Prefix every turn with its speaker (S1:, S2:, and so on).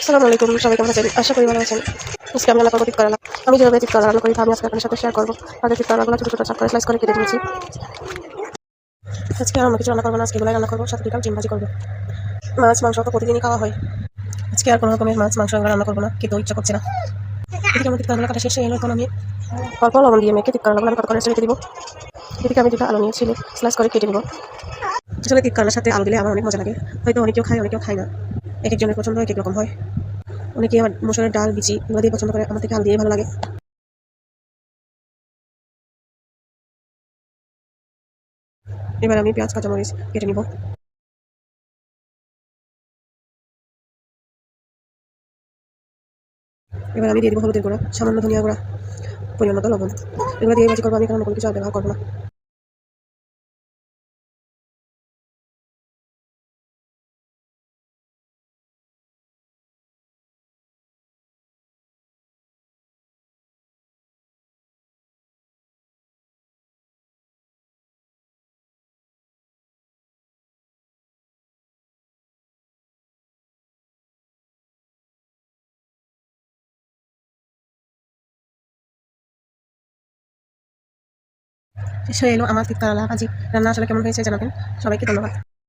S1: আসসালামু আলাইকুম, সবাই কেমন আছেন? আশা করি ভালো আছেন। আজকে আমি রান্না করবো তিত করলা। আমি যেভাবে তিত করলা রান্না করি তা আমি আজকে আপনাদের সাথে শেয়ার করবো। আগে তিত করলাগুলো ছোটো ছোটো চাপ করে স্লাইস করে কেটে দিয়েছি। আজকে আর অন্য কিছু রান্না করবো না, আজকে এগুলাই রান্না করবো, সাথে 2টা ডিম ভাজি করবো। মাছ মাংস তো প্রতিদিনই খাওয়া হয়, আজকে আর কোনো রকমের মাছ মাংস এগুলো রান্না করবো না, খেতেও ইচ্ছা করছে না। এদিকে আমার তিত করলাগুলো কাটা শেষ হয়ে এলো, এখন আমি অল্প লবণ দিয়ে মেখে তিত করলাগুলো আমি কত করে রেখে দিব। এদিকে আমি 2টা আলু নিয়ে ছিলে স্লাইস করে কেটে দিব। আসলে তিত করলার সাথে আলু দিলে আমার অনেক মজা লাগে, হয়তো অনেকেও খায় অনেকেও খায় না, এক একজনের পছন্দ এক এক রকম হয়। অনেকে আবার মসুরের ডাল বিচি এগুলো দিয়ে পছন্দ করে, আমার থেকে আলু দিয়ে ভালো লাগে। এবার আমি পেঁয়াজ কাঁচামরিচ কেটে নিব। এবার আমি দিয়ে দিব হলুদের গুঁড়া, সামান্য ধনিয়া গুঁড়া, পরিমাণ মতো লবণ। এগুলো দিয়ে ভাজি করবো, আমি কারণ কোনো কিছু আর ব্যবহার করবো না। শেষ হয়ে এলো আমার তিত করলা ভাজি। রান্না আসলে কেমন হয়েছে জানাবেন। সবাইকে ধন্যবাদ।